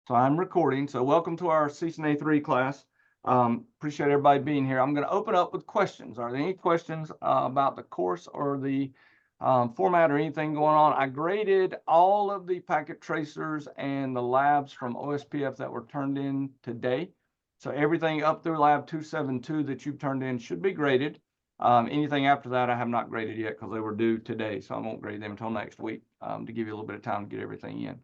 So I'm recording. So welcome to our CCNA 3 class. Appreciate everybody being here. I'm going to open up with questions. Are there any questions about the course or the format or anything going on? I graded all of the packet tracers and the labs from OSPF that were turned in today. So everything up through lab 272 that you've turned in should be graded. Anything after that, I have not graded yet because they were due today. So I won't grade them until next week to give you a little bit of time to get everything in.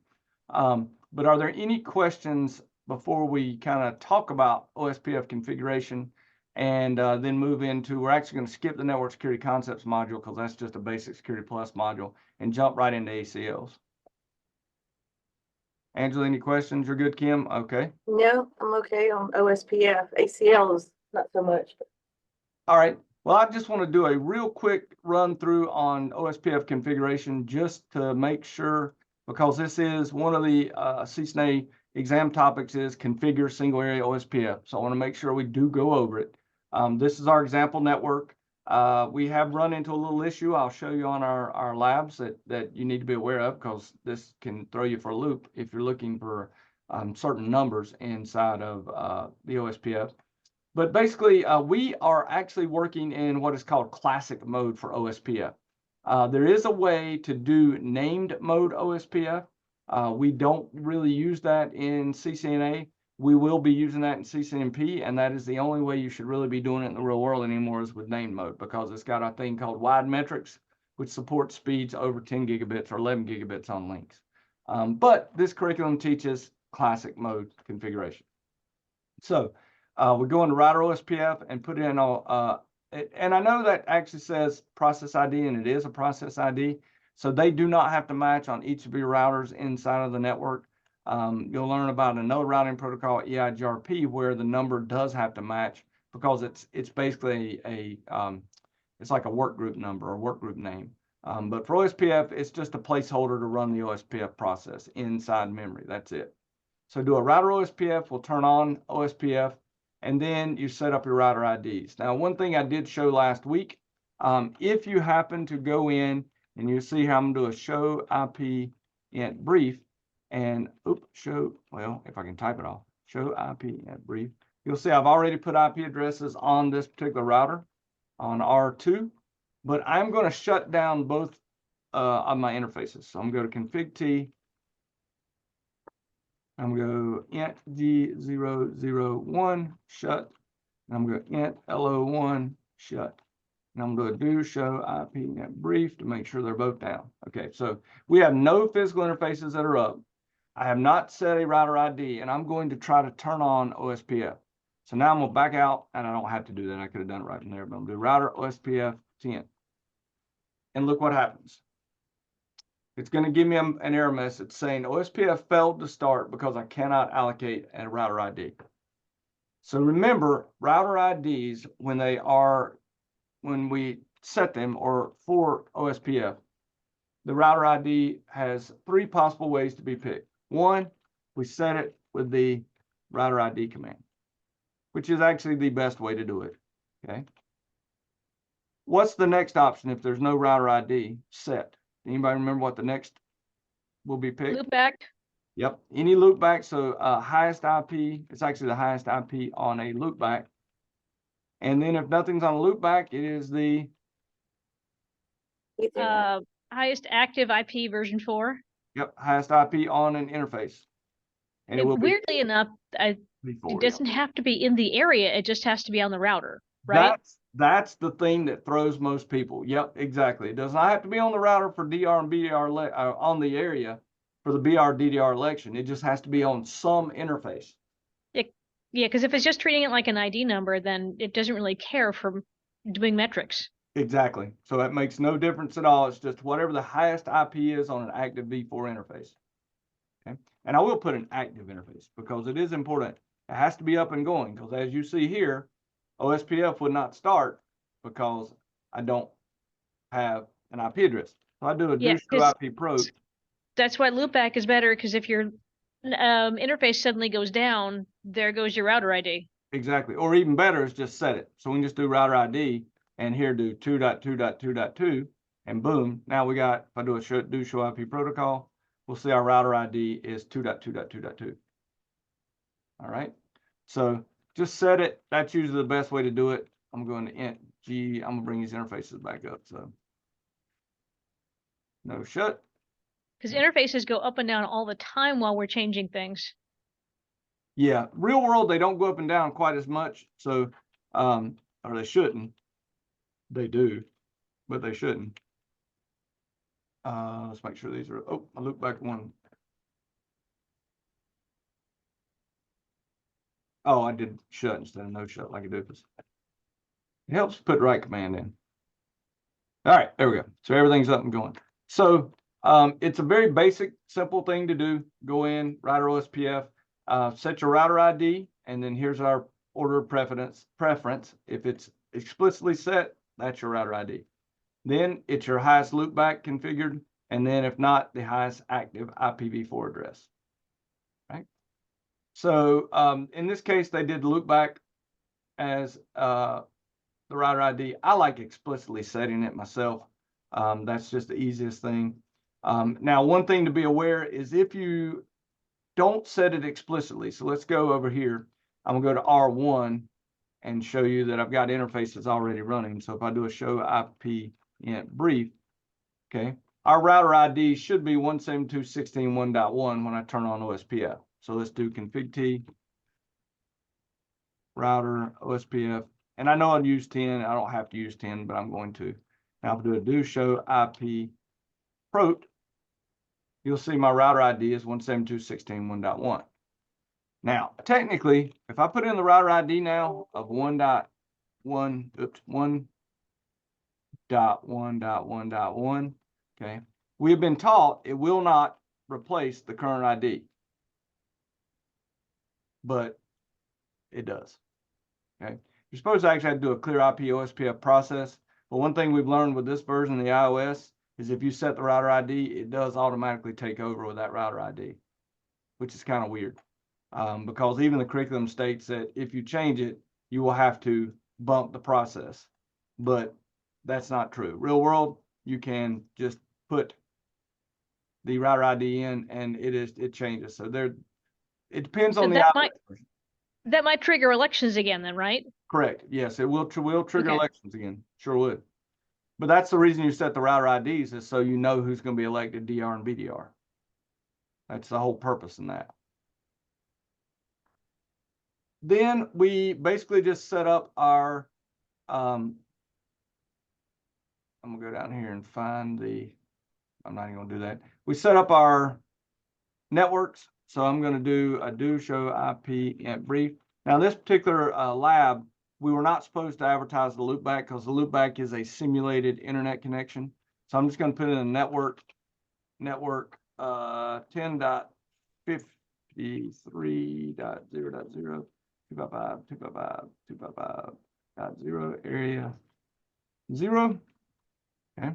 But are there any questions before we kind of talk about OSPF configuration and then move into, we're actually going to skip the Network Security Concepts module because that's just a basic Security Plus module and jump right into ACLs. Angela, any questions? You're good, Kim? Okay. No, I'm okay on OSPF. ACL is not so much. All right. Well, I just want to do a real quick run through on OSPF configuration just to make sure, because this is one of the CCNA exam topics is configure single area OSPF. So I want to make sure we do go over it. This is our example network. We have run into a little issue. I'll show you on our labs that you need to be aware of because this can throw you for a loop if you're looking for certain numbers inside of the OSPF. But basically, we are actually working in what is called classic mode for OSPF. There is a way to do named mode OSPF. We don't really use that in CCNA. We will be using that in CCNP, and that is the only way you should really be doing it in the real world anymore is with named mode because it's got a thing called wide metrics, which supports speeds over 10 gigabits or 11 gigabits on links. But this curriculum teaches classic mode configuration. So we go into router OSPF and put in all, and I know that actually says process ID, and it is a process ID. So they do not have to match on each of your routers inside of the network. You'll learn about another routing protocol, EIGRP, where the number does have to match because it's basically it's like a work group number or work group name. But for OSPF, it's just a placeholder to run the OSPF process inside memory. That's it. So do a router OSPF, we'll turn on OSPF, and then you set up your router IDs. Now, one thing I did show last week, if you happen to go in and you see how I'm going to do a show IP int brief and show, well, if I can type it off, show IP int brief, you'll see I've already put IP addresses on this particular router on R2, but I'm going to shut down both of my interfaces. So I'm going to go to config T. I'm going to go int G001 shut, and I'm going to int LO1 shut. And I'm going to do show IP int brief to make sure they're both down. Okay, so we have no physical interfaces that are up. I have not set a router ID, and I'm going to try to turn on OSPF. So now I'm going to back out, and I don't have to do that. I could have done it right from there, but I'm going to do router OSPF 10. And look what happens. It's going to give me an error message saying OSPF failed to start because I cannot allocate a router ID. So remember, router IDs, when we set them or for OSPF, the router ID has 3 possible ways to be picked. 1, we set it with the router ID command, which is actually the best way to do it. Okay. What's the next option if there's no router ID set? Anybody remember what the next will be picked? Loopback. Yep, any loopback. So highest IP, it's actually the highest IP on a loopback. And then if nothing's on a loopback, it is the Highest active IP version 4. Yep, highest IP on an interface. And it will weirdly enough, it doesn't have to be in the area. It just has to be on the router, right? That's the thing that throws most people. Yep, exactly. It does not have to be on the router for DR and BDR on the area for the BR DDR election. It just has to be on some interface. Yeah, because if it's just treating it like an ID number, then it doesn't really care for doing metrics. Exactly. So that makes no difference at all. It's just whatever the highest IP is on an active V4 interface. Okay. And I will put an active interface because it is important. It has to be up and going because as you see here, OSPF would not start because I don't have an IP address. So I do a do show IP probe. That's why loopback is better because if your interface suddenly goes down, there goes your router ID. Exactly. Or even better is just set it. So we can just do router ID and here do 2.2.2.2 and boom. Now we got, if I do a do show IP protocol, we'll see our router ID is 2.2.2.2. All right. So just set it. That's usually the best way to do it. I'm going to int G. I'm gonna bring these interfaces back up. So no shut. Because interfaces go up and down all the time while we're changing things. Yeah, real world, they don't go up and down quite as much. So, or they shouldn't. They do, but they shouldn't. Let's make sure these are, oh, I look back one. Oh, I did shut instead of no shut like a doofus. It helps put the right command in. All right, there we go. So everything's up and going. So it's a very basic, simple thing to do. Go in, router OSPF, set your router ID, and then here's our order of preference. If it's explicitly set, that's your router ID. Then it's your highest loopback configured, and then if not, the highest active IPv4 address. Right. So in this case, they did loopback as the router ID. I like explicitly setting it myself. That's just the easiest thing. Now, one thing to be aware is if you don't set it explicitly, so let's go over here. I'm gonna go to R1 and show you that I've got interfaces already running. So if I do a show IP int brief, okay, our router ID should be 172.16.1.1 when I turn on OSPF. So let's do config T, router OSPF. And I know I'd use 10. I don't have to use 10, but I'm going to. Now, if I do show IP prot, you'll see my router ID is 172.16.1.1. Now, technically, if I put in the router ID now of 1.1.1.1.1, okay, we have been taught it will not replace the current ID, but it does. Okay. You're supposed to actually have to do a clear IP OSPF process. But one thing we've learned with this version of the iOS is if you set the router ID, it does automatically take over with that router ID, which is kind of weird. Because even the curriculum states that if you change it, you will have to bump the process. But that's not true. Real world, you can just put the router ID in and it changes. So it depends on the iOS version. That might trigger elections again then, right? Correct. Yes, it will trigger Okay. elections again. Sure would. But that's the reason you set the router IDs is so you know who's going to be elected DR and BDR. That's the whole purpose in that. Then we basically just set up our, I'm going to go down here and find I'm not even going to do that. We set up our networks. So I'm going to do a do show IP int brief. Now this particular lab, we were not supposed to advertise the loopback because the loopback is a simulated internet connection. So I'm just going to put in a network 10.53.0.0 255.255.255.0 area 0. Okay.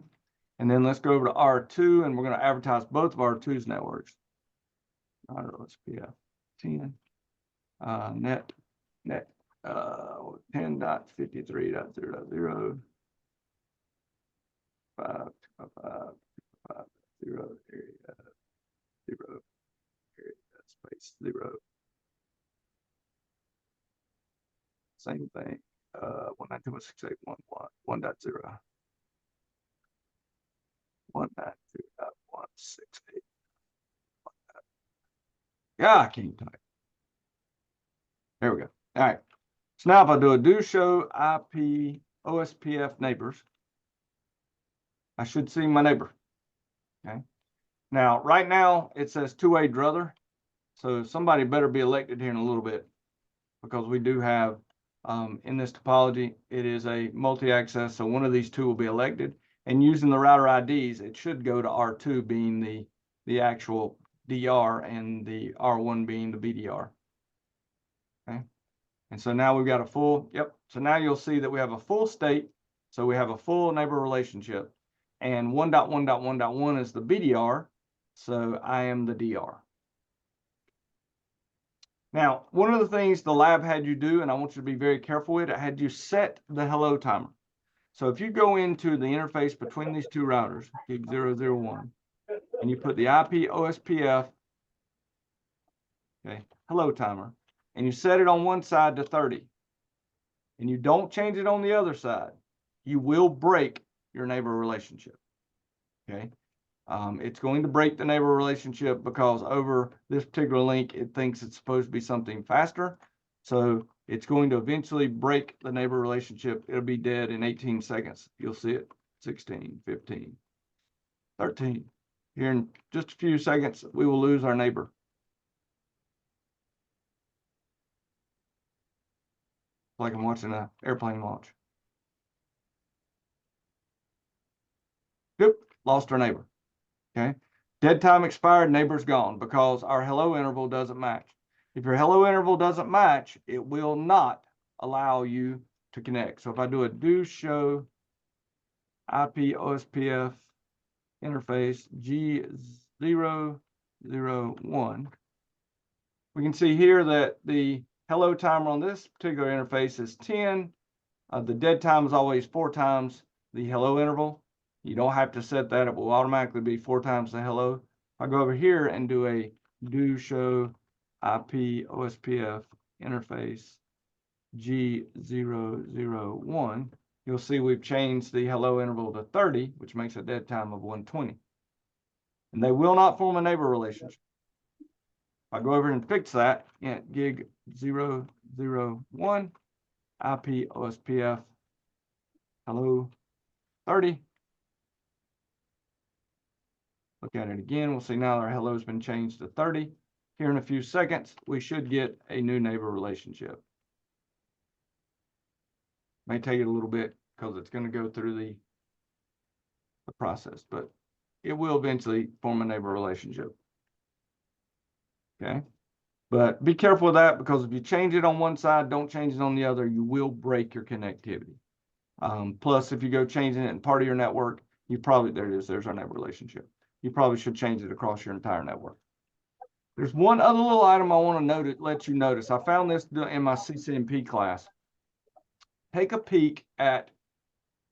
And then let's go over to R2 and we're going to advertise both of R2's networks. OSPF 10 net 10.53.0.0 5.255.0 area 0 area space 0. Same thing. 192.168.1.1.0 192.168. Yeah, I can't type. There we go. All right. So now if I do show IP OSPF neighbors, I should see my neighbor. Okay. Now, right now it says two-way druther. So somebody better be elected here in a little bit because we do have in this topology, it is a multi-access. So one of these two will be elected and using the router IDs, it should go to R2 being the actual DR and the R1 being the BDR. Okay. And so now we've got a full, yep. So now you'll see that we have a full state. So we have a full neighbor relationship and 1.1.1.1 is the BDR. So I am the DR. Now, one of the things the lab had you do, and I want you to be very careful with it, had you set the hello timer. So if you go into the interface between these two routers, gig 001, and you put the IP OSPF, okay, hello timer, and you set it on one side to 30, and you don't change it on the other side, you will break your neighbor relationship. Okay. It's going to break the neighbor relationship because over this particular link, it thinks it's supposed to be something faster. So it's going to eventually break the neighbor relationship. It'll be dead in 18 seconds. You'll see it. 16, 15, 13. Here in just a few seconds, we will lose our neighbor. Like I'm watching an airplane launch. Yep, lost our neighbor. Okay. Dead time expired, neighbor's gone because our hello interval doesn't match. If your hello interval doesn't match, it will not allow you to connect. So if I do a do show IP OSPF interface G001, we can see here that the hello timer on this particular interface is 10. The dead time is always 4 times the hello interval. You don't have to set that. It will automatically be 4 times the hello. If I go over here and do a do show IP OSPF interface G001, you'll see we've changed the hello interval to 30, which makes a dead time of 120. And they will not form a neighbor relationship. If I go over and fix that, gig 001 IP OSPF hello 30. Look at it again. We'll see now our hello has been changed to 30. Here in a few seconds, we should get a new neighbor relationship. May take it a little bit because it's going to go through the process, but it will eventually form a neighbor relationship. Okay. But be careful with that because if you change it on one side, don't change it on the other, you will break your connectivity. Plus, if you go changing it in part of your network, you probably, there it is, there's our neighbor relationship. You probably should change it across your entire network. There's one other little item I want to let you notice. I found this in my CCNP class. Take a peek at,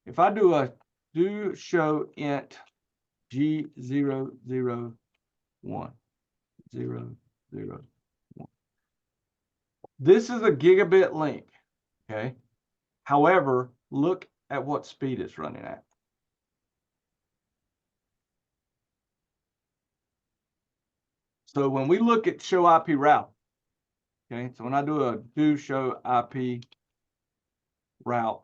if I do a do show int G001, 001. This is a gigabit link, okay? However, look at what speed it's running at. So when we look at show IP route, okay, so when I do a do show IP route,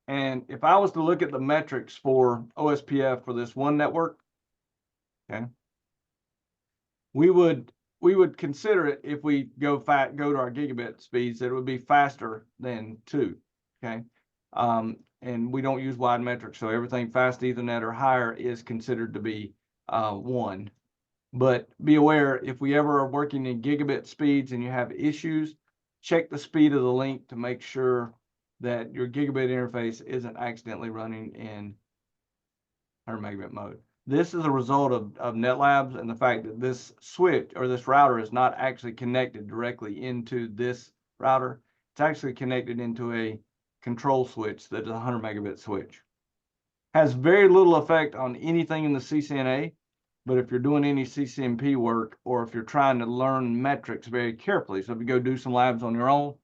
and if I was to look at the metrics for OSPF for this one network, okay, we would consider it, if we go to our gigabit speeds, that it would be faster than 2, okay? And we don't use wide metrics, so everything fast Ethernet or higher is considered to be 1. But be aware, if we ever are working in gigabit speeds and you have issues, check the speed of the link to make sure that your gigabit interface isn't accidentally running in 100 megabit mode. This is a result of NetLabs and the fact that this switch or this router is not actually connected directly into this router. It's actually connected into a control switch that is a 100 megabit switch. Has very little effect on anything in the CCNA, but if you're doing any CCNP work or if you're trying to learn metrics very carefully, so if you go do some labs on your own,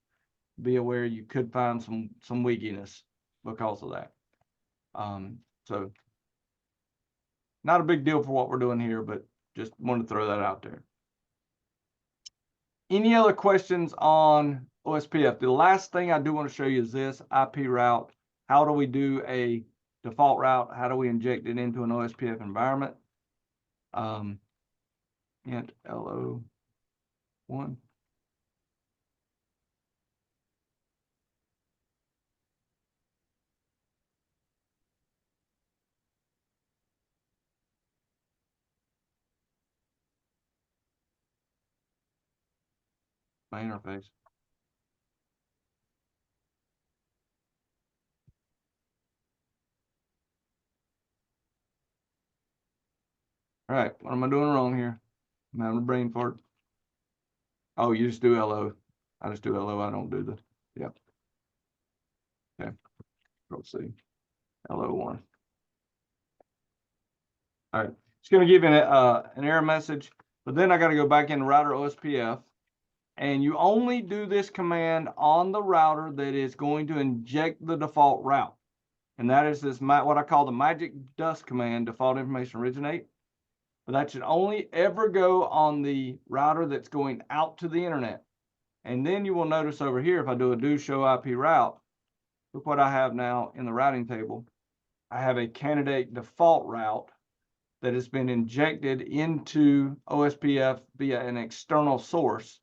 be aware you could find some weakiness because of that. So not a big deal for what we're doing here, but just wanted to throw that out there. Any other questions on OSPF? The last thing I do want to show you is this IP route. How do we do a default route? How do we inject it into an OSPF environment? Int LO1. My interface. All right, what am I doing wrong here? I'm having a brain fart. Oh, you just do LO. I just do LO. I don't do the, yep. Okay, Control C, LO1. All right, it's going to give you an error message, but then I got to go back into router OSPF. And you only do this command on the router that is going to inject the default route. And that is what I call the magic dust command, default information originate. But that should only ever go on the router that's going out to the internet. And then you will notice over here, if I do a do show IP route, look what I have now in the routing table. I have a candidate default route that has been injected into OSPF via an external source.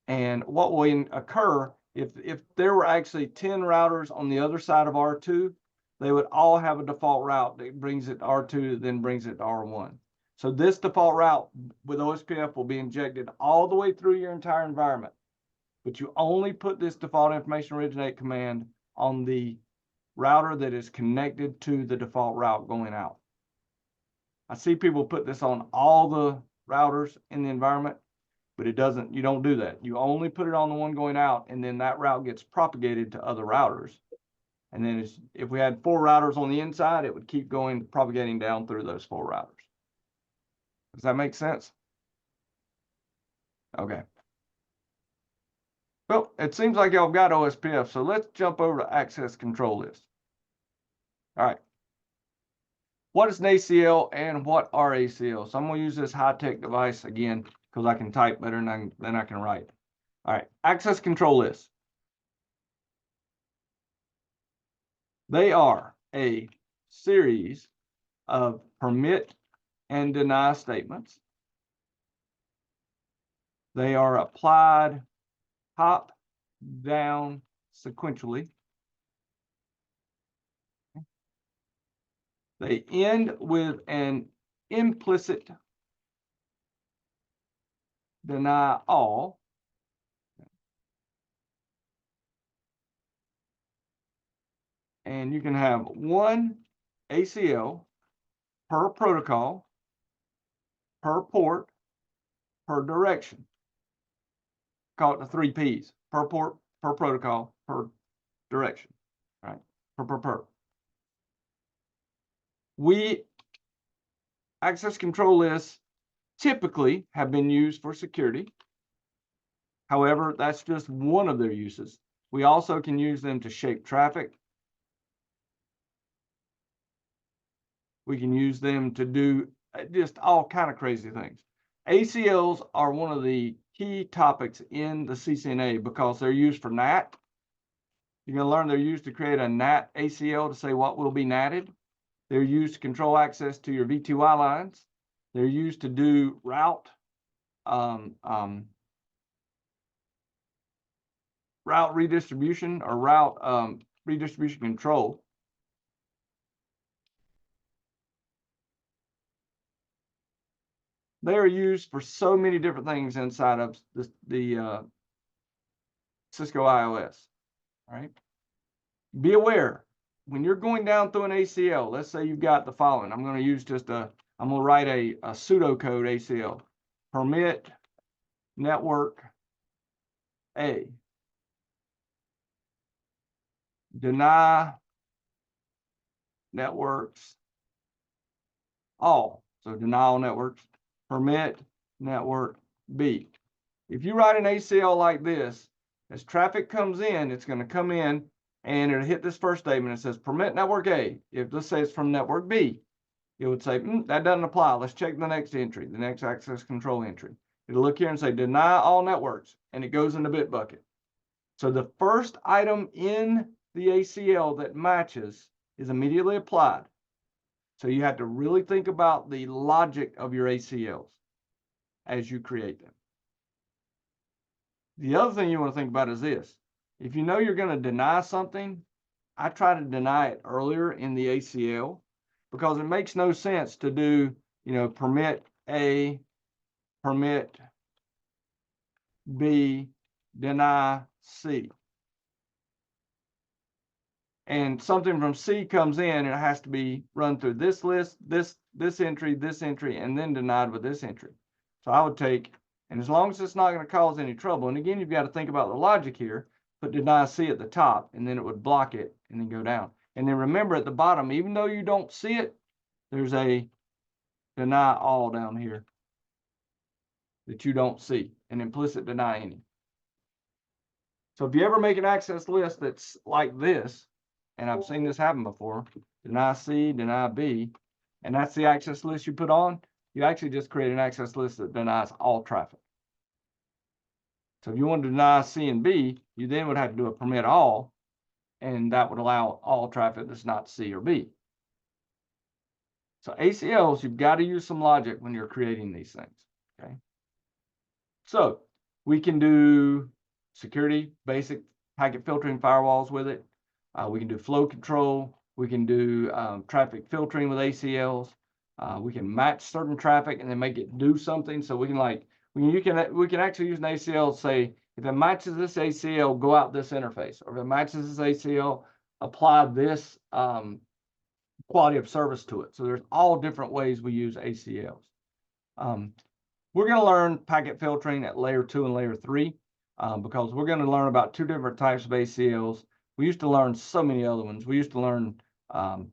And what will occur if there were actually 10 routers on the other side of R2, they would all have a default route that brings it to R2, then brings it to R1. So this default route with OSPF will be injected all the way through your entire environment. But you only put this default information originate command on the router that is connected to the default route going out. I see people put this on all the routers in the environment, but it doesn't, you don't do that. You only put it on the one going out, and then that route gets propagated to other routers. And then if we had 4 routers on the inside, it would keep going, propagating down through those 4 routers. Does that make sense? Okay. Well, it seems like y'all got OSPF, so let's jump over to access control list. All right. What is an ACL and what are ACLs? So I'm going to use this high-tech device again because I can type better than I can write. All right, access control list. They are a series of permit and deny statements. They are applied top down sequentially. They end with an implicit deny all. And you can have one ACL per protocol, per port, per direction. Call it the 3 Ps: per port, per protocol, per direction, right? Per. Access control lists typically have been used for security. However, that's just one of their uses. We also can use them to shape traffic. We can use them to do just all kind of crazy things. ACLs are one of the key topics in the CCNA because they're used for NAT. You're going to learn they're used to create a NAT ACL to say what will be NATed. They're used to control access to your V2I lines. They're used to do route redistribution or route redistribution control. They are used for so many different things inside of the Cisco iOS. All right. Be aware when you're going down through an ACL. Let's say you've got the following. I'm going to use I'm going to write a pseudocode ACL. Permit network A. Deny networks all. So deny all networks. Permit network B. If you write an ACL like this, as traffic comes in, it's going to come in and it'll hit this first statement. It says permit network A. If let's say it's from network B, it would say that doesn't apply. Let's check the next entry, the next access control entry. It'll look here and say deny all networks, and it goes in the bit bucket. So the first item in the ACL that matches is immediately applied. So you have to really think about the logic of your ACLs as you create them. The other thing you want to think about is this. If you know you're going to deny something, I try to deny it earlier in the ACL because it makes no sense to do, permit A, permit B, deny C. And something from C comes in, it has to be run through this list, this entry, and then denied with this entry. So I would take, and as long as it's not going to cause any trouble, and again, you've got to think about the logic here, put deny C at the top, and then it would block it and then go down. And then remember at the bottom, even though you don't see it, there's a deny all down here that you don't see, an implicit deny any. So if you ever make an access list that's like this, and I've seen this happen before, deny C, deny B, and that's the access list you put on, you actually just create an access list that denies all traffic. So if you want to deny C and B, you then would have to do a permit all, and that would allow all traffic that's not C or B. So ACLs, you've got to use some logic when you're creating these things, okay? So we can do security, basic packet filtering firewalls with it. We can do flow control. We can do traffic filtering with ACLs. We can match certain traffic and then make it do something. So we can we can actually use an ACL to say, if it matches this ACL, go out this interface, or if it matches this ACL, apply this quality of service to it. So there's all different ways we use ACLs. We're going to learn packet filtering at layer 2 and layer 3 because we're going to learn about 2 different types of ACLs. We used to learn so many other ones. We used to learn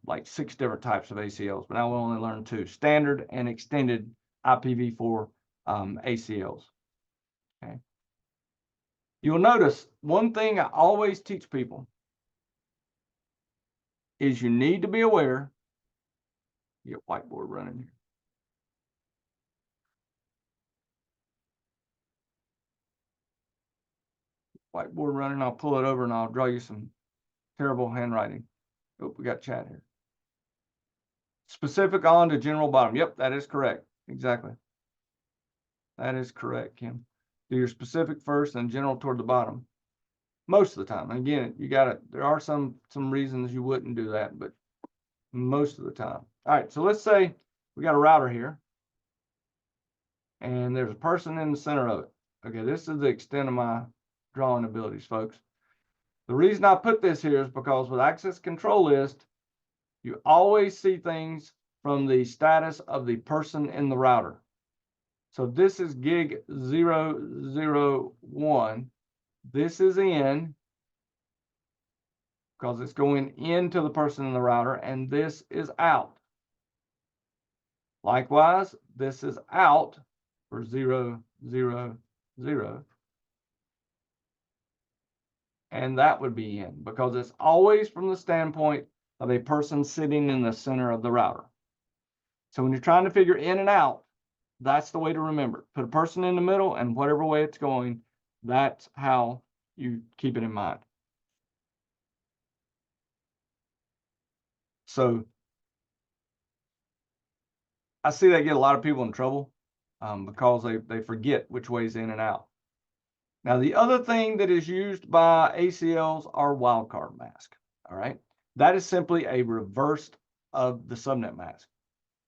like 6 different types of ACLs, but now we only learn 2, standard and extended IPv4 ACLs. Okay. You'll notice one thing I always teach people is you need to be aware. You get whiteboard running here. Whiteboard running, I'll pull it over and I'll draw you some terrible handwriting. Oh, we got chat here. Specific on to general bottom. Yep, that is correct. Exactly. That is correct, Kim. Do your specific first and general toward the bottom. Most of the time. And again, you got to, there are some reasons you wouldn't do that, but most of the time. All right, so let's say we got a router here and there's a person in the center of it. Okay, this is the extent of my drawing abilities, folks. The reason I put this here is because with access control list, you always see things from the status of the person in the router. So this is gig 001. This is in because it's going into the person in the router, and this is out. Likewise, this is out for 000. And that would be in because it's always from the standpoint of a person sitting in the center of the router. So when you're trying to figure in and out, that's the way to remember. Put a person in the middle, and whatever way it's going, that's how you keep it in mind. So I see that get a lot of people in trouble because they forget which way is in and out. Now, the other thing that is used by ACLs are wildcard mask. All right. That is simply a reverse of the subnet mask.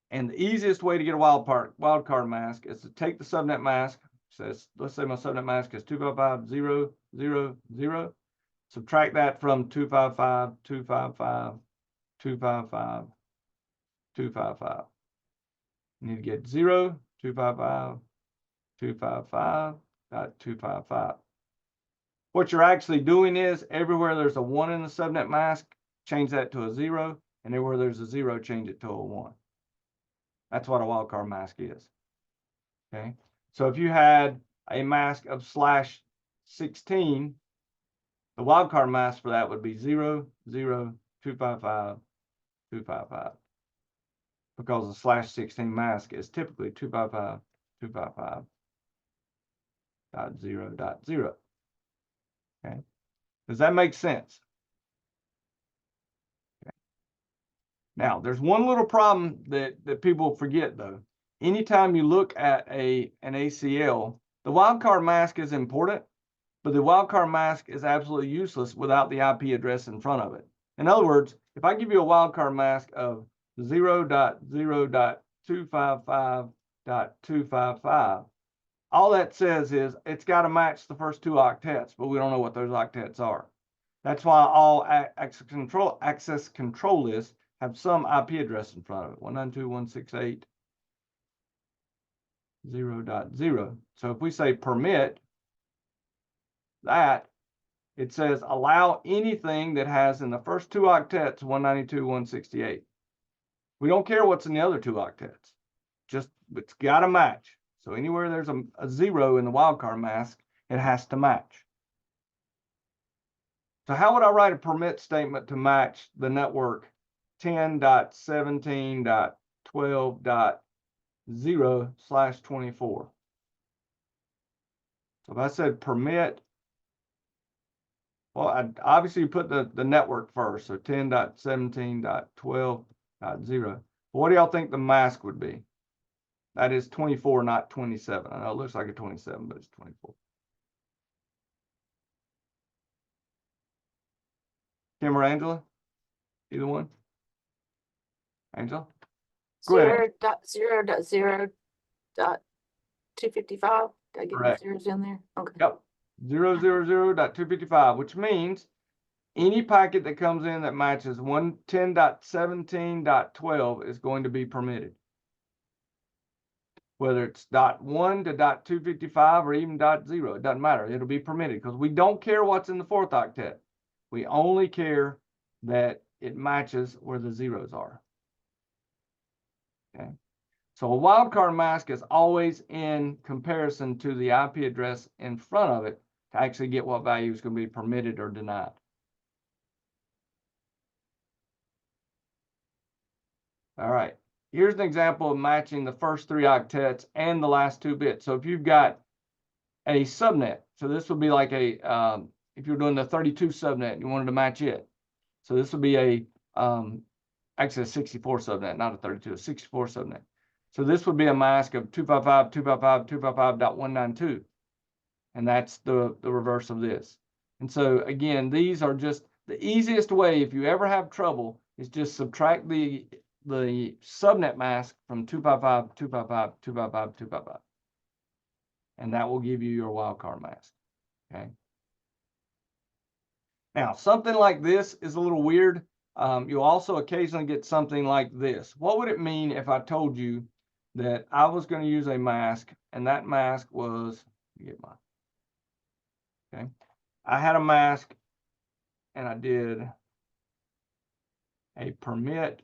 And the easiest way to get a wildcard mask is to take the subnet mask. Says, let's say my subnet mask is 255.0.0.0. Subtract that from 255.255.255.255. You need to get 0.255.255.255. What you're actually doing is everywhere there's a 1 in the subnet mask, change that to a 0, and everywhere there's a 0, change it to a 1. That's what a wildcard mask is. Okay. So if you had a mask of /16, the wildcard mask for that would be 0.0.255.255. Because the /16 mask is typically 255.255.0.0. Okay. Does that make sense? Okay. Now, there's one little problem that people forget though. Anytime you look at an ACL, the wildcard mask is important, but the wildcard mask is absolutely useless without the IP address in front of it. In other words, if I give you a wildcard mask of 0.0.255.255, all that says is it's got to match the first 2 octets, but we don't know what those octets are. That's why all access control lists have some IP address in front of it, 192.168.0.0. So if we say permit that, it says allow anything that has in the first 2 octets 192.168. We don't care what's in the other 2 octets. Just it's got to match. So anywhere there's a 0 in the wildcard mask, it has to match. So how would I write a permit statement to match the network 10.17.12.0/24? So if I said permit, well, obviously you put the network first, so 10.17.12.0. What do y'all think the mask would be? That is 24, not 27. I know it looks like a 27, but it's 24. Kim or Angela? Either one? Angela? Go ahead. 0.0.0.255. Did I get my Correct. zeros in there? Okay. Yep. 0.0.255, which means any packet that comes in that matches 110.17.12 is going to be permitted. Whether it's .1 to .255 or even .0, it doesn't matter. It'll be permitted because we don't care what's in the fourth octet. We only care that it matches where the zeros are. Okay. So a wildcard mask is always in comparison to the IP address in front of it to actually get what value is going to be permitted or denied. All right. Here's an example of matching the first 3 octets and the last 2 bits. So if you've got a subnet, so this would be like a, if you're doing the 32 subnet, you wanted to match it. So this would be a, actually a 64 subnet, not a 32, a 64 subnet. So this would be a mask of 255.255.255.192. And that's the reverse of this. And so again, these are just the easiest way, if you ever have trouble, is just subtract the subnet mask from 255.255.255.255. And that will give you your wildcard mask. Okay. Now, something like this is a little weird. You'll also occasionally get something like this. What would it mean if I told you that I was going to use a mask and that mask was, get mine. Okay. I had a mask and I did a permit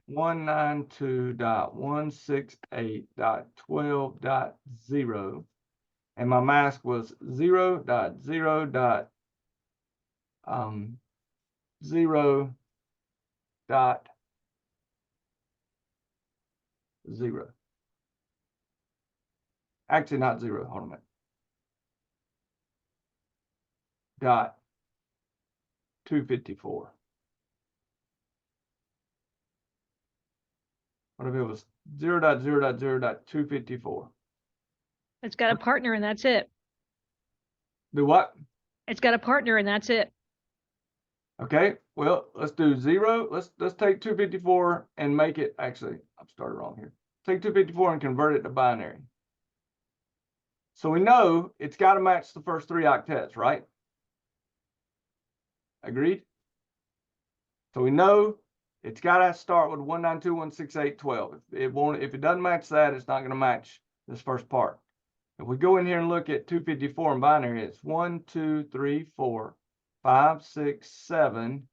192.168.12.0 and my mask was 0.0.0.0. Actually, not 0. Hold on a minute. .254. What if it was 0.0.0.254? It's got a partner and that's it. Do what? It's got a partner and that's it. Okay, well, let's do 0. Let's take 254 and make it, actually, I've started wrong here. Take 254 and convert it to binary. So we know it's got to match the first 3 octets, right? Agreed? So we know it's got to start with 192.168.12. If it doesn't match that, it's not going to match this first part. If we go in here and look at 254 in binary, it's 1, 2, 3, 4, 5, 6, 7,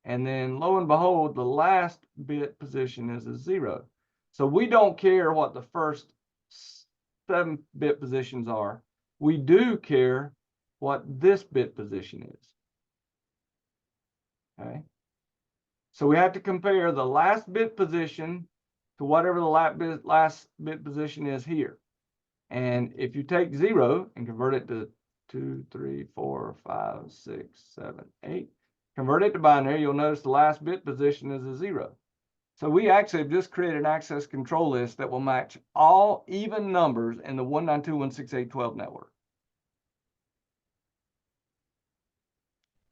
and then lo and behold, the last bit position is a 0. So we don't care what the first 7-bit positions are. We do care what this bit position is. Okay. So we have to compare the last bit position to whatever the last bit position is here. And if you take 0 and convert it to 2, 3, 4, 5, 6, 7, 8, convert it to binary, you'll notice the last bit position is a 0. So we actually have just created an access control list that will match all even numbers in the 192.168.12 network.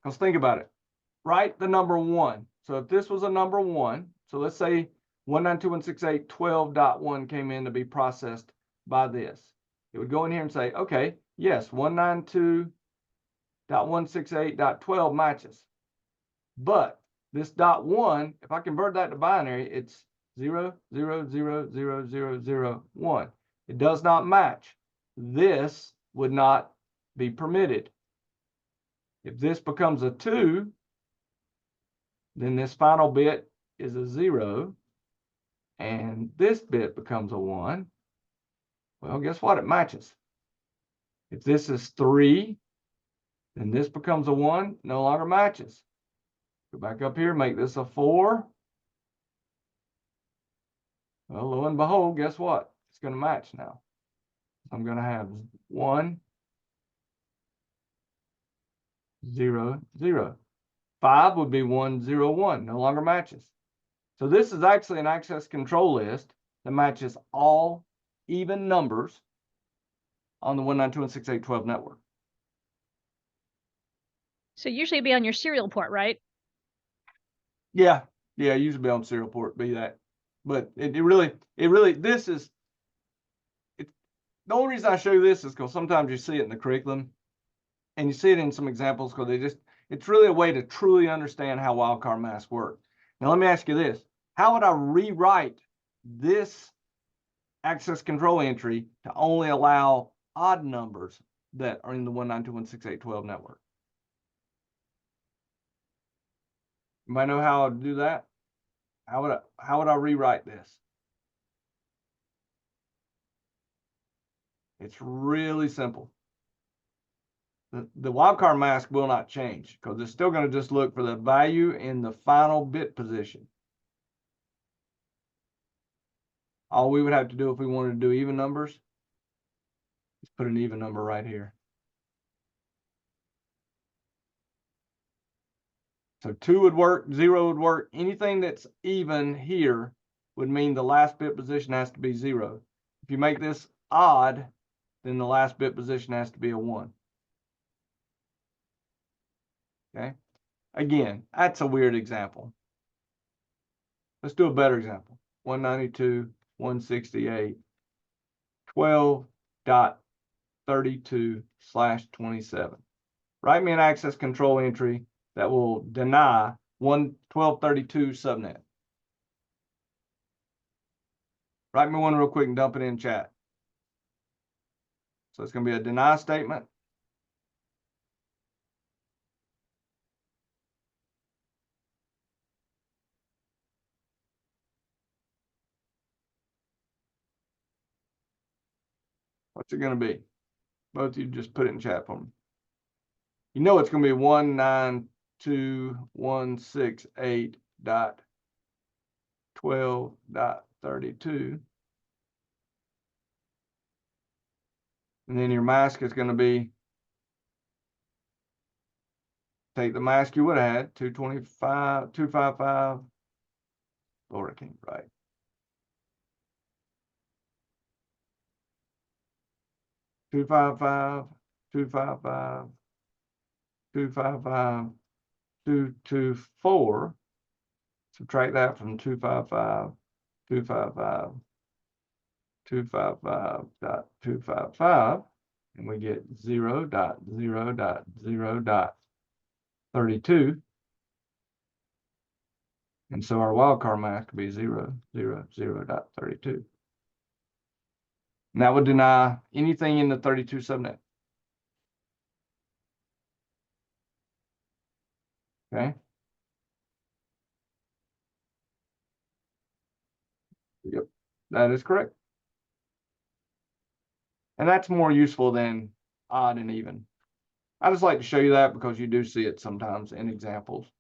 Because think about it. Write the number 1. So if this was a number 1, so let's say 192.168.12.1 came in to be processed by this. It would go in here and say, okay, yes, 192.168.12 matches. But this .1, if I convert that to binary, it's 0, 0, 0, 0, 0, 0, 1. It does not match. This would not be permitted. If this becomes a 2, then this final bit is a 0, and this bit becomes a 1. Well, guess what? It matches. If this is 3, Then this becomes a 1, no longer matches. Go back up here, make this a 4. Well, lo and behold, guess what? It's going to match now. I'm going to have 1, 0, 0. 5 would be 1, 0, 1, no longer matches. So this is actually an access control list that matches all even numbers on the 192.168.12 network. So usually it'd be on your serial port, right? Yeah, usually be on serial port, be that. But it really, this is, the only reason I show you this is because sometimes you see it in the curriculum and you see it in some examples because it's really a way to truly understand how wildcard masks work. Now, let me ask you this. How would I rewrite this access control entry to only allow odd numbers that are in the 192.168.12 network? Anybody know how to do that? How would I rewrite this? It's really simple. The wildcard mask will not change because it's still going to just look for the value in the final bit position. All we would have to do if we wanted to do even numbers is put an even number right here. So 2 would work, 0 would work. Anything that's even here would mean the last bit position has to be 0. If you make this odd, then the last bit position has to be a 1. Okay. Again, that's a weird example. Let's do a better example. 192.168 12.32/27. Write me an access control entry that will deny 12.32 subnet. Write me one real quick and dump it in chat. So it's going to be a deny statement. What's it going to be? Both of you just put it in chat for me. You know it's going to be 192.168.12.32. And then your mask is going to be, take the mask you would have had, 255, Lord, I can't write. 255, 255, 255, 224. Subtract that from 255, 255, 255.255, and we get 0.0.0.32. And so our wildcard mask could be 0.0.0.32. And that would deny anything in the 32 subnet. Okay. Yep, that is correct. And that's more useful than odd and even. I just like to show you that because you do see it sometimes in examples.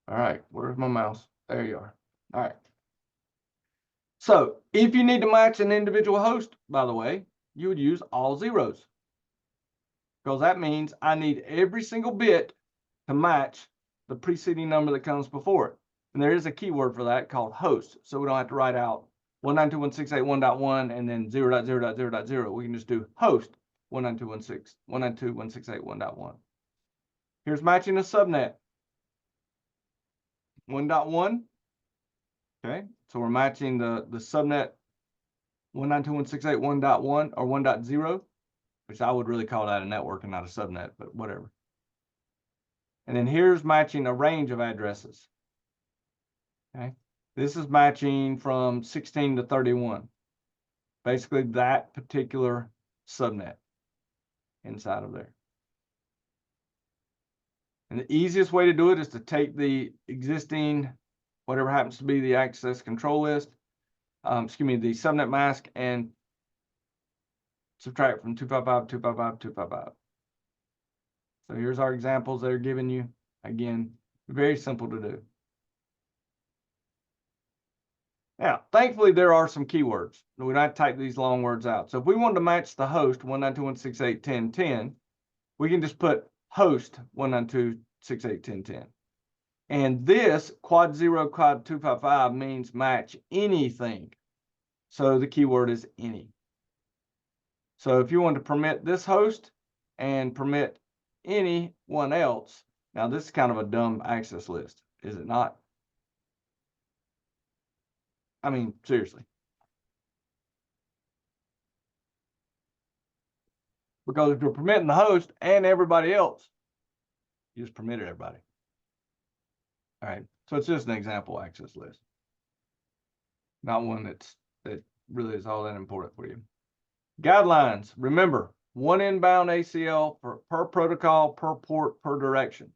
All right, where's my mouse? There you are. All right. So if you need to match an individual host, by the way, you would use all zeros. Because that means I need every single bit to match the preceding number that comes before it. And there is a keyword for that called host. So we don't have to write out 192.168.1.1 and then 0.0.0.0. We can just do host 192.168.1.1. Here's matching a subnet. 1.1. Okay, so we're matching the subnet 192.168.1.1 or 1.0, which I would really call that a network and not a subnet, but whatever. And then here's matching a range of addresses. Okay, this is matching from 16 to 31. Basically that particular subnet inside of there. And the easiest way to do it is to take the existing, whatever happens to be the access control list, the subnet mask, and subtract from 255, 255, 255. So here's our examples they're giving you. Again, very simple to do. Now, thankfully, there are some keywords. We don't have to type these long words out. So if we wanted to match the host 192.168.10.10, we can just put host 192.168.10.10. And this quad 0, quad 255 means match anything. So the keyword is any. So if you want to permit this host and permit anyone else, now this is kind of a dumb access list, is it not? I mean, seriously. Because if you're permitting the host and everybody else, you just permitted everybody. All right, so it's just an example access list. Not one that really is all that important for you. Guidelines, remember, one inbound ACL per protocol, per port, per direction.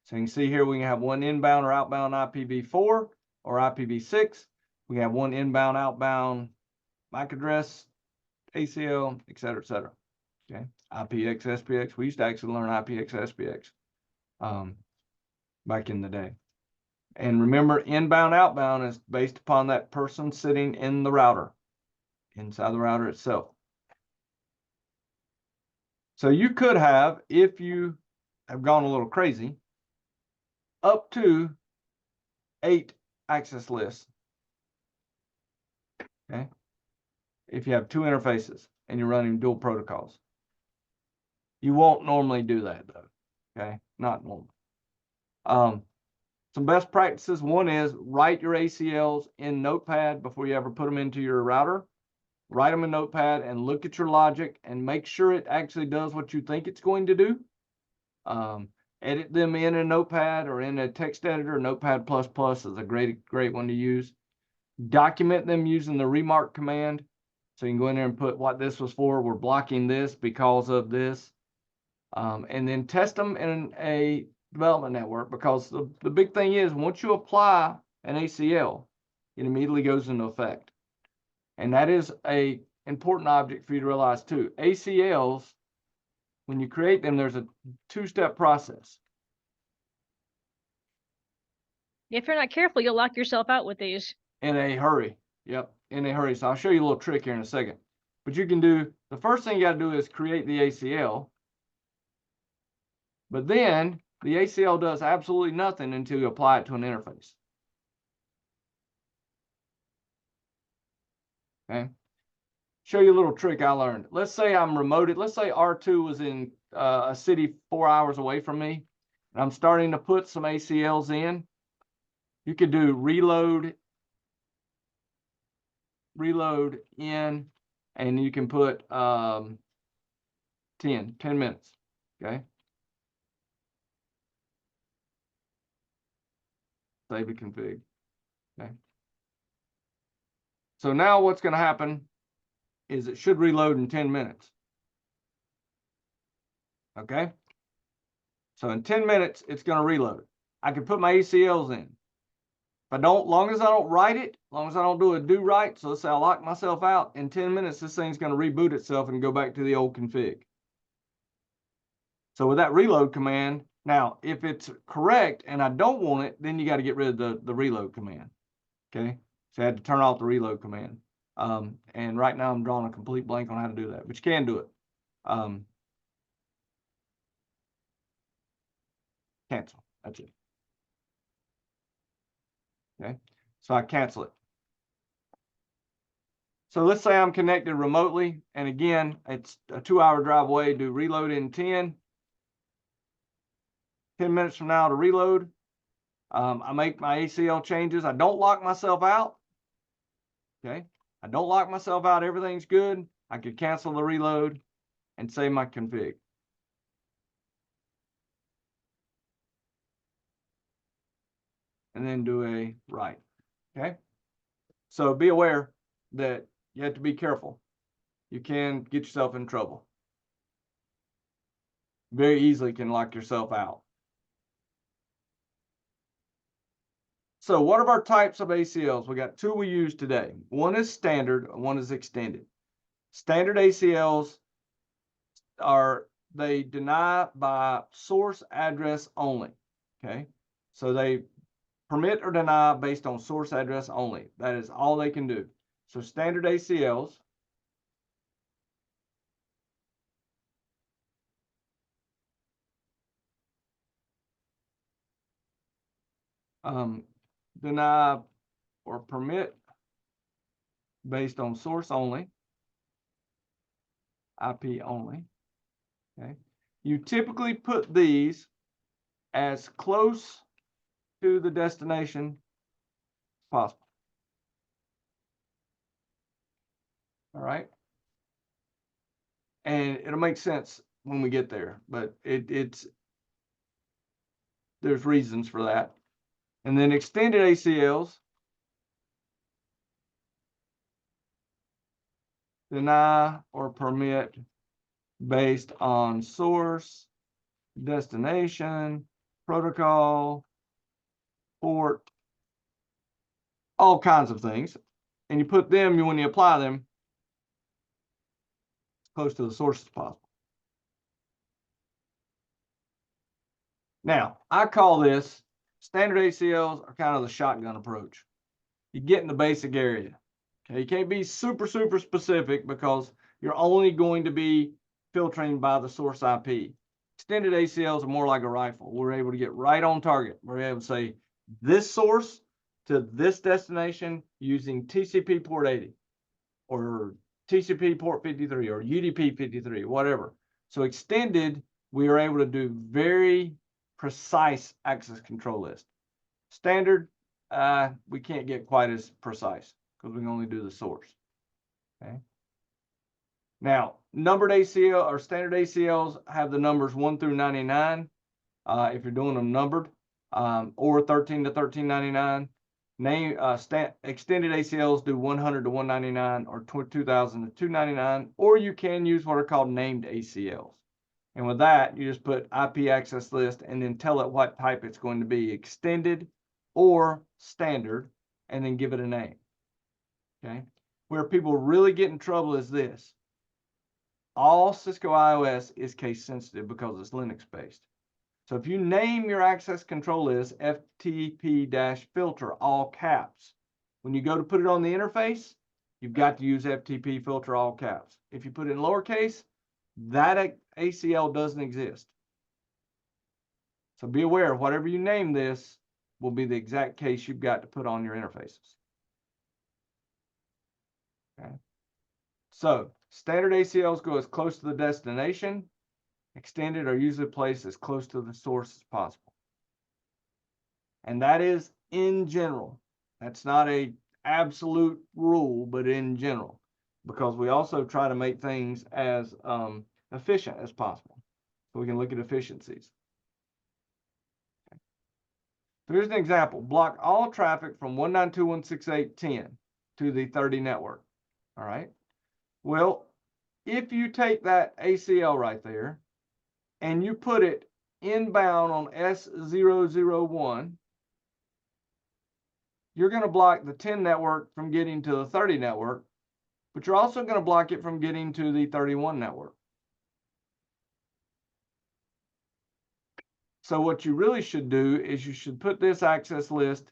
So you can see here we can have one inbound or outbound IPv4 or IPv6. We have one inbound, outbound MAC address, ACL, et cetera, et cetera. Okay, IPX, SPX. We used to actually learn IPX, SPX back in the day. And remember, inbound, outbound is based upon that person sitting in the router, inside the router itself. So you could have, if you have gone a little crazy, up to 8 access lists. Okay, if you have 2 interfaces and you're running dual protocols. You won't normally do that though, okay? Not normally. Some best practices. One is write your ACLs in Notepad before you ever put them into your router. Write them in Notepad and look at your logic and make sure it actually does what you think it's going to do. Edit them in a Notepad or in a text editor. Notepad++ is a great one to use. Document them using the remark command. So you can go in there and put what this was for. We're blocking this because of this. And then test them in a development network, because the big thing is once you apply an ACL, it immediately goes into effect. And that is a important object for you to realize too. ACLs, when you create them, there's a 2-step process. If you're not careful, you'll lock yourself out with these. In a hurry. Yep, in a hurry. So I'll show you a little trick here in a second. But you can do, the first thing you got to do is create the ACL. But then the ACL does absolutely nothing until you apply it to an interface. Okay. Show you a little trick I learned. Let's say I'm remoted. Let's say R2 was in a city 4 hours away from me, and I'm starting to put some ACLs in. You could do reload in, and you can put 10 minutes. Okay. Save the config. Okay. So now what's going to happen is it should reload in 10 minutes. Okay. So in 10 minutes, it's going to reload. I can put my ACLs in. If I don't, long as I don't write it, long as I don't do a do write, so let's say I lock myself out, in 10 minutes, this thing's going to reboot itself and go back to the old config. So with that reload command, now, if it's correct and I don't want it, then you got to get rid of the reload command. Okay. So I had to turn off the reload command. And right now I'm drawing a complete blank on how to do that, but you can do it. Cancel. That's it. Okay. So I cancel it. So let's say I'm connected remotely. And again, it's a 2-hour drive away. Do reload in 10 minutes from now to reload. I make my ACL changes. I don't lock myself out. Okay. I don't lock myself out. Everything's good. I could cancel the reload and save my config. And then do a write. Okay. So be aware that you have to be careful. You can get yourself in trouble. Very easily can lock yourself out. So what are our types of ACLs? We got 2 we use today. One is standard, one is extended. Standard ACLs they deny by source address only. Okay, so they permit or deny based on source address only. That is all they can do. So standard ACLs deny or permit based on source only, IP only. Okay, you typically put these as close to the destination as possible. All right, and it'll make sense when we get there, but there's reasons for that. And then extended ACLs deny or permit based on source, destination, protocol, port, all kinds of things. And you put them, when you apply them, as close to the source as possible. Now, I call this standard ACLs are kind of the shotgun approach. You get in the basic area. Okay, you can't be super specific because you're only going to be filtering by the source IP. Extended ACLs are more like a rifle. We're able to get right on target. We're able to say this source to this destination using TCP port 80 or TCP port 53 or UDP 53, whatever. So extended, we are able to do very precise access control list. Standard, we can't get quite as precise because we can only do the source. Okay. Now, numbered ACL or standard ACLs have the numbers 1 through 99. If you're doing them numbered, or 13 to 1399. Extended ACLs do 100 to 199 or 2000 to 299, or you can use what are called named ACLs. And with that, you just put IP access list and then tell it what type it's going to be, extended or standard, and then give it a name. Okay. Where people really get in trouble is this. All Cisco iOS is case sensitive because it's Linux based. So if you name your access control list FTP-filter, all caps, when you go to put it on the interface, you've got to use FTP filter, all caps. If you put it in lowercase, that ACL doesn't exist. So be aware, whatever you name this will be the exact case you've got to put on your interfaces. Okay. So standard ACLs go as close to the destination. Extended are usually placed as close to the source as possible. And that is in general. That's not a absolute rule, but in general, because we also try to make things as efficient as possible. So we can look at efficiencies. Okay. So here's an example. Block all traffic from 192.168.10 to the 30 network. All right. Well, if you take that ACL right there and you put it inbound on S001, you're going to block the 10 network from getting to the 30 network, but you're also going to block it from getting to the 31 network. So what you really should do is you should put this access list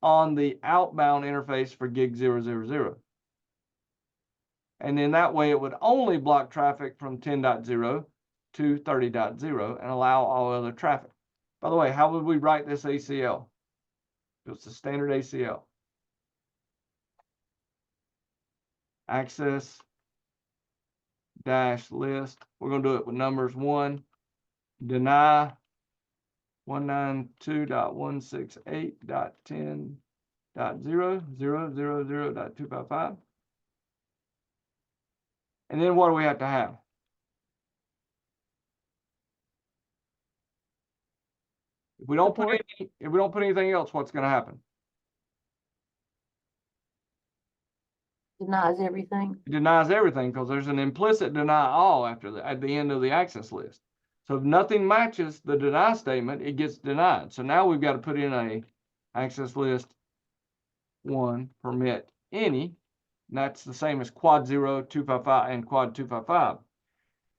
on the outbound interface for gig 000. And then that way it would only block traffic from 10.0 to 30.0 and allow all other traffic. By the way, how would we write this ACL? It's the standard ACL. Access dash list. We're going to do it with numbers 1. Deny 192.168.10.0.000.255. And then what do we have to have? If we don't put anything else, what's going to happen? Denies everything. It denies everything because there's an implicit deny all at the end of the access list. So if nothing matches the deny statement, it gets denied. So now we've got to put in a access list 1 permit any. And that's the same as quad 0, 255, and quad 255.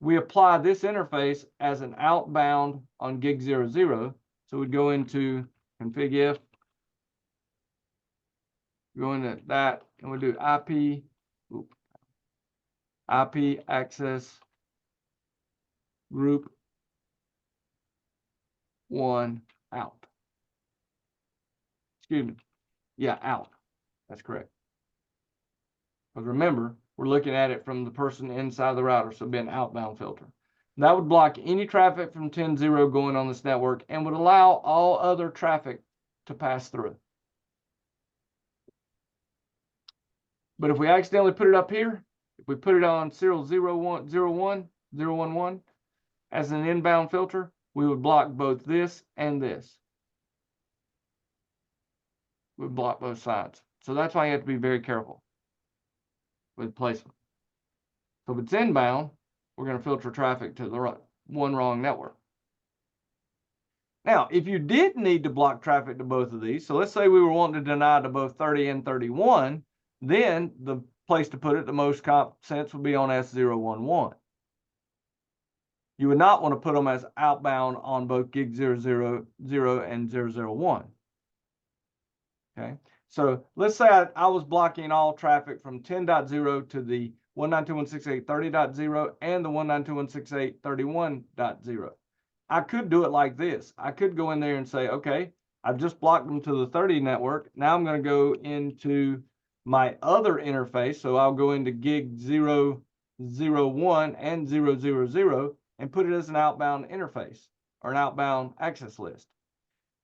we apply this interface as an outbound on gig 00. So we'd go into config if, go into that, and we do IP access group 1 out. Excuse me. Yeah, out. That's correct. Because remember, we're looking at it from the person inside the router, so it'd be an outbound filter. That would block any traffic from 10.0 going on this network and would allow all other traffic to pass through. But if we accidentally put it up here, if we put it on serial 011 as an inbound filter, we would block both this and this. We would block both sides. So that's why you have to be very careful with placement. So if it's inbound, we're going to filter traffic to the one wrong network. Now, if you did need to block traffic to both of these, so let's say we were wanting to deny to both 30 and 31, then the place to put it, the most sense would be on S011. You would not want to put them as outbound on both gig 000 and 001. Okay, so let's say I was blocking all traffic from 10.0 to the 192.168.30.0 and the 192.168.31.0. I could do it like this. I could go in there and say, okay, I've just blocked them to the 30 network. Now I'm going to go into my other interface. So I'll go into gig 001 and 000 and put it as an outbound interface or an outbound access list.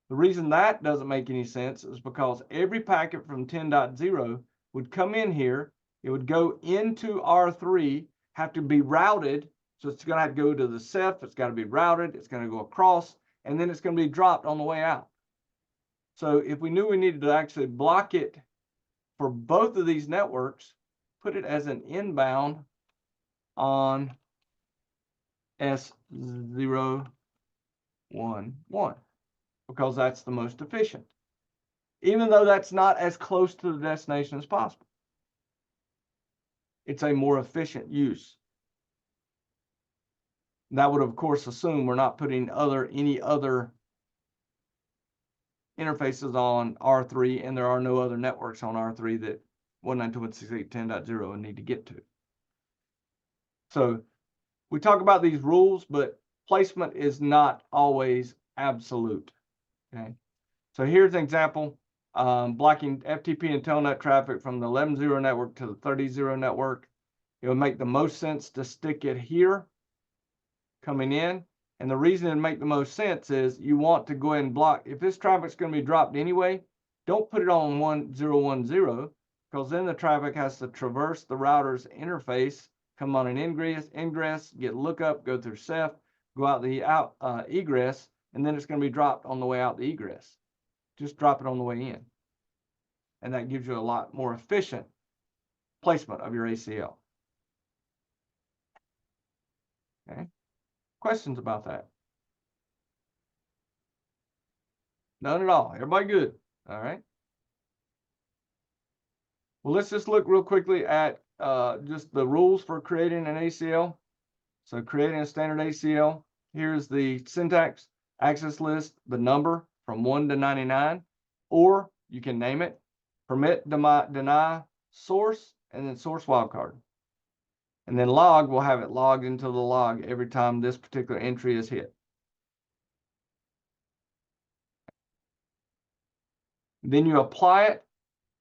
The reason that doesn't make any sense is because every packet from 10.0 would come in here. It would go into R3, have to be routed. So it's going to have to go to the Ceph. It's got to be routed. It's going to go across, and then it's going to be dropped on the way out. So if we knew we needed to actually block it for both of these networks, put it as an inbound on S011, because that's the most efficient, even though that's not as close to the destination as possible. It's a more efficient use. That would, of course, assume we're not putting any other interfaces on R3, and there are no other networks on R3 that 192.168.10.0 would need to get to. So we talk about these rules, but placement is not always absolute. Okay, so here's an example, blocking FTP and telnet traffic from the 11.0 network to the 30.0 network. It would make the most sense to stick it here coming in. And the reason it make the most sense is you want to go ahead and block. If this traffic's going to be dropped anyway, don't put it on 1010, because then the traffic has to traverse the router's interface, come on an ingress, get lookup, go through Ceph, go out the egress, and then it's going to be dropped on the way out the egress. Just drop it on the way in. And that gives you a lot more efficient placement of your ACL. Okay. Questions about that? None at all. Everybody good? All right. Well, let's just look real quickly at just the rules for creating an ACL. So creating a standard ACL, here's the syntax: access list, the number from 1 to 99, or you can name it, permit, deny, source, and then source wildcard. And then log will have it logged into the log every time this particular entry is hit. Then you apply it.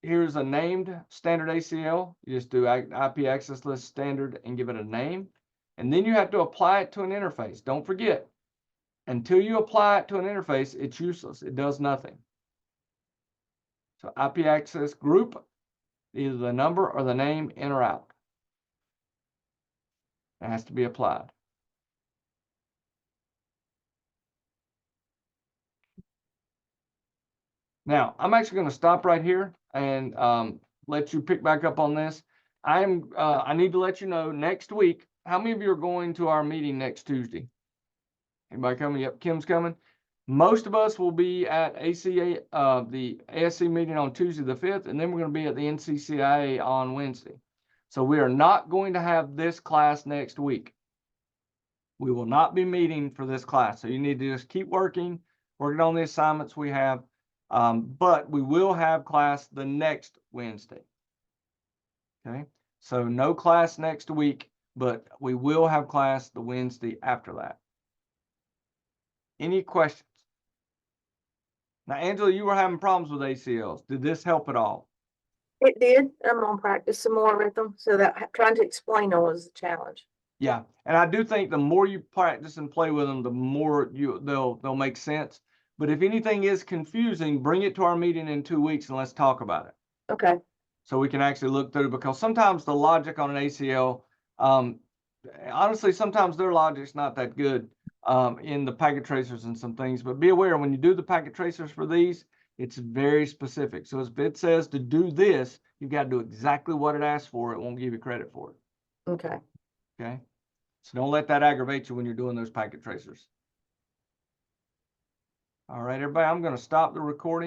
Here's a named standard ACL. You just do IP access list standard and give it a name. And then you have to apply it to an interface. Don't forget, until you apply it to an interface, it's useless. It does nothing. So IP access group, either the number or the name, in or out. It has to be applied. Now, I'm actually going to stop right here and let you pick back up on this. I need to let you know next week, how many of you are going to our meeting next Tuesday? Anybody coming? Yep, Kim's coming. Most of us will be at the ASC meeting on Tuesday the 5th, and then we're going to be at the NCCIA on Wednesday. So we are not going to have this class next week. We will not be meeting for this class. So you need to just keep working on the assignments we have. But we will have class the next Wednesday. Okay, so no class next week, but we will have class the Wednesday after that. Any questions? Now, Angela, you were having problems with ACLs. Did this help at all? It did. I'm gonna practice some more with them, so that trying to explain them was a challenge. Yeah, and I do think the more you practice and play with them, the more they'll make sense. But if anything is confusing, bring it to our meeting in 2 weeks and let's talk about it. Okay. So we can actually look through, because sometimes the logic on an ACL, honestly, sometimes their logic's not that good in the packet tracers and some things. But be aware, when you do the packet tracers for these, it's very specific. So if it says to do this, you've got to do exactly what it asks for. It won't give you credit for it. Okay. Okay. So don't let that aggravate you when you're doing those packet tracers. All right, everybody, I'm going to stop the recording.